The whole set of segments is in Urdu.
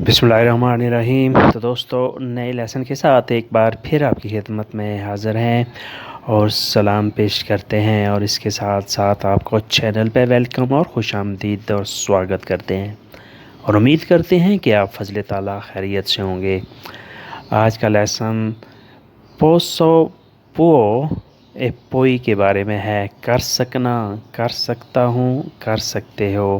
بسم اللہ الرحمن الرحیم۔ تو دوستو، نئے لیسن کے ساتھ ایک بار پھر آپ کی خدمت میں حاضر ہیں اور سلام پیش کرتے ہیں، اور اس کے ساتھ ساتھ آپ کو چینل پہ ویلکم اور خوش آمدید اور سواگت کرتے ہیں، اور امید کرتے ہیں کہ آپ فضل تعالیٰ خیریت سے ہوں گے۔ آج کا لیسن پوسو پو اے پوئی کے بارے میں ہے۔ کر سکنا، کر سکتا ہوں، کر سکتے ہو۔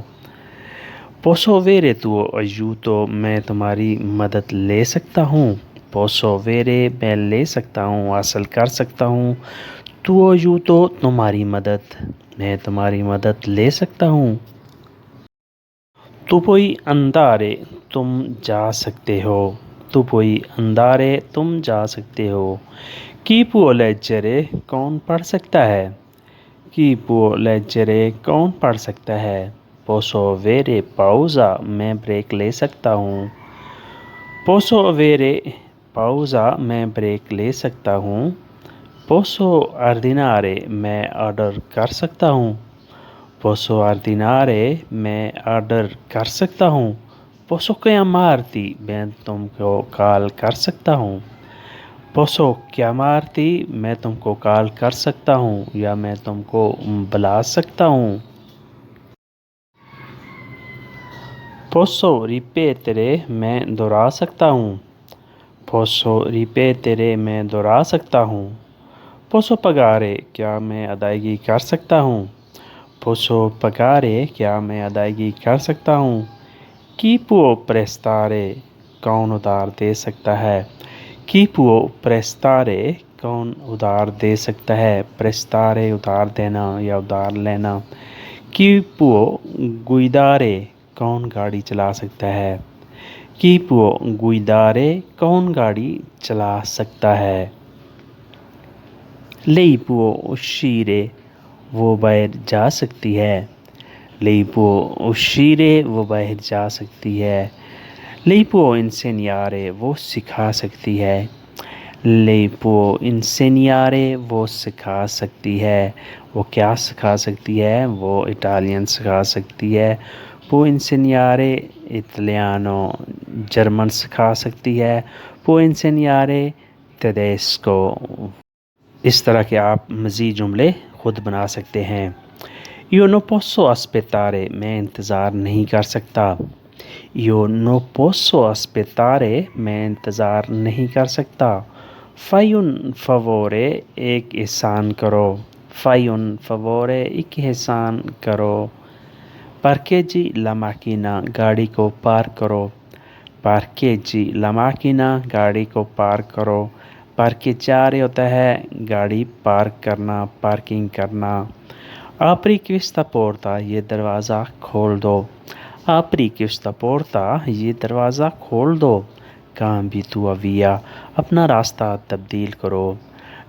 پوسو ویرے تو ایوتو، میں تمہاری مدد لے سکتا ہوں۔ پوسو ویرے، میں لے سکتا ہوں، حاصل کر سکتا ہوں۔ تو ایوتو، تمہاری مدد، میں تمہاری مدد لے سکتا ہوں۔ تو پوئی اندارے، تم جا سکتے ہو۔ تو پوئی اندارے، تم جا سکتے ہو۔ کی پو لیجرے، کون پڑھ سکتا ہے؟ کی پو لیجرے، کون پڑھ سکتا ہے؟ پوسو ویرے پاؤزا، میں بریک لے سکتا ہوں۔ پوسو ویرے پاؤزا، میں بریک لے سکتا ہوں۔ پوسو اردینارے، میں آرڈر کر سکتا ہوں۔ پوسو اردینارے، میں آرڈر کر سکتا ہوں۔ پوسو کیامارتی، میں تم کو کال کر سکتا ہوں۔ پوسو کیامارتی، میں تم کو کال کر سکتا ہوں یا میں تم کو بلا سکتا ہوں۔ پوسو ریپیترے، میں دہرا سکتا ہوں۔ پوسو ریپیترے، میں دہرا سکتا ہوں۔ پوسو پگارے، کیا میں ادائیگی کر سکتا ہوں؟ پوسو پگارے، کیا میں ادائیگی کر سکتا ہوں؟ کی پو پریستارے، کون ادھار دے سکتا ہے؟ کی پو پریستارے، کون ادھار دے سکتا ہے؟ پریستارے، ادھار دینا یا ادھار لینا۔ کی پو گویدارے، کون گاڑی چلا سکتا ہے؟ کی پو گویدارے، کون گاڑی چلا سکتا ہے؟ لئی پو اشیرے، وہ باہر جا سکتی ہے۔ لئی پو اشیرے، وہ باہر جا سکتی ہے۔ لئی پو انسینیارے، وہ سکھا سکتی ہے۔ لئی پو انسینیارے، وہ سکھا سکتی ہے۔ وہ کیا سکھا سکتی ہے؟ وہ اٹالین سکھا سکتی ہے۔ پو انسینیارے اطالیانو، جرمن سکھا سکتی ہے۔ پو انسینیارے تیدیسکو۔ اس طرح کے آپ مزید جملے خود بنا سکتے ہیں۔ یو نو پوسو اسپیتارے، میں انتظار نہیں کر سکتا۔ یو نو پوسو اسپیتارے، میں انتظار نہیں کر سکتا۔ فائی un favore، ایک احسان کرو۔ فائی un favore، ایک احسان کرو۔ پارکیجی لا ماکینا، گاڑی کو پارک کرو۔ پارکیجی لا ماکینا، گاڑی کو پارک کرو۔ پارکیجارے ہوتا ہے گاڑی پارک کرنا، پارکنگ کرنا۔ آپری کوستا پورتا، یہ دروازہ کھول دو۔ آپری کوستا پورتا، یہ دروازہ کھول دو۔ کامبیتو ویا، اپنا راستہ تبدیل کرو۔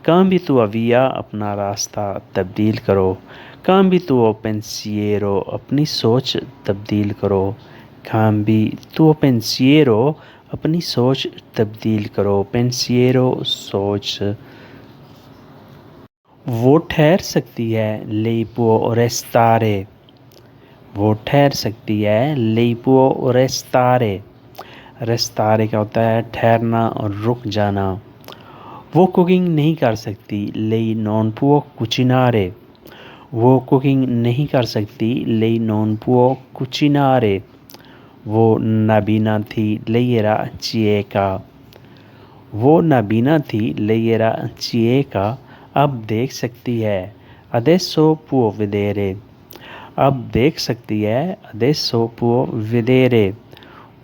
کامبیتو ویا، اپنا راستہ تبدیل کرو۔ کامبیتو پنسیرو، اپنی سوچ تبدیل کرو۔ کامبیتو پنسیرو، اپنی سوچ تبدیل کرو۔ پنسیرو، سوچ۔ وہ ٹھہر سکتی ہے۔ لئی پو ریستارے، وہ ٹھہر سکتی ہے۔ لئی پو ریستارے، ریستارے کا ہوتا ہے ٹھہرنا اور رک جانا۔ وہ کوکنگ نہیں کر سکتی۔ لئی نون پو کوچینارے، وہ کوکنگ نہیں کر سکتی۔ لئی نون پو کوچینارے۔ وہ نابینا تھی۔ لئی ایرا چیکا، وہ نابینا تھی۔ لئی ایرا چیکا، اب دیکھ سکتی ہے۔ ادیسو پو ویدیرے، اب دیکھ سکتی ہے۔ ادیسو پو ویدیرے،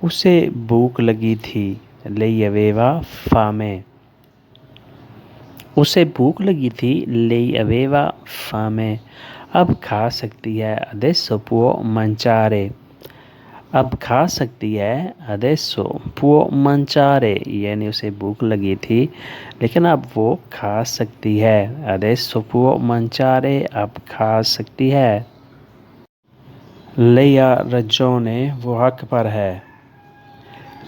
اسے بھوک لگی تھی۔ لئی اویوا فامے، اسے بھوک لگی تھی۔ لئی اویوا فامے، اب کھا سکتی ہے۔ ادیسو پو منچارے، اب کھا سکتی ہے۔ ادیسو پو منچارے، یعنی اسے بھوک لگی تھی لیکن اب وہ کھا سکتی ہے۔ ادیسو پو منچارے، اب کھا سکتی ہے۔ لیا رجونے، وہ حق پر ہے۔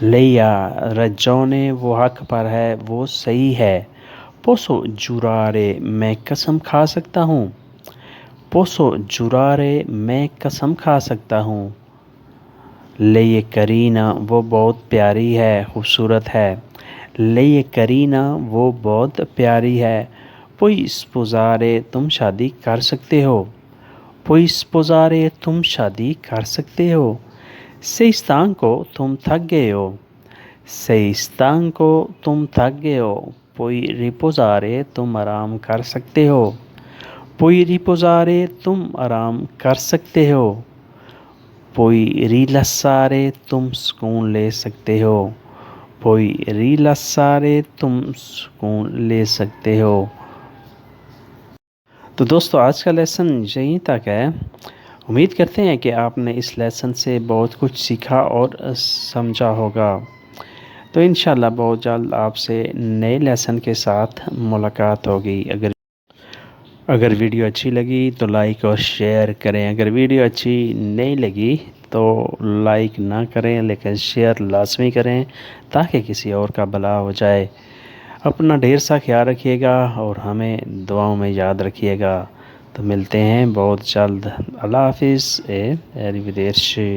لیا رجونے، وہ حق پر ہے، وہ صحیح ہے۔ پوسو جورارے، میں قسم کھا سکتا ہوں۔ پوسو جورارے، میں قسم کھا سکتا ہوں۔ lei carina وہ بہت پیاری ہے خوبصورت ہے lei carina وہ بہت پیاری ہے puoi sposare تم شادی کر سکتے ہو puoi sposare تم شادی کر سکتے ہو sei stanco تم تھک گئے ہو sei stanco تم تھک گئے ہو puoi riposare تم آرام کر سکتے ہو puoi riposare تم آرام کر سکتے ہو puoi rilassare تم سکون لے سکتے ہو puoi rilassare تم سکون لے سکتے ہو تو دوستو آج کا لیسن یہیں تک ہے امید کرتے ہیں کہ آپ نے اس لیسن سے بہت کچھ سیکھا اور سمجھا ہوگا تو انشاءاللہ بہت جلد آپ سے نئے لیسن کے ساتھ ملاقات ہوگی اگر ویڈیو اچھی لگی تو لائک اور شیئر کریں اگر ویڈیو اچھی نہیں لگی تو لائک نہ کریں لیکن شیئر لازمی کریں تاکہ کسی اور کا بھلا ہو جائے اپنا ڈھیر سا خیال رکھیے گا اور ہمیں دعاؤں میں یاد رکھیے گا تو ملتے ہیں بہت جلد اللہ حافظ arrivederci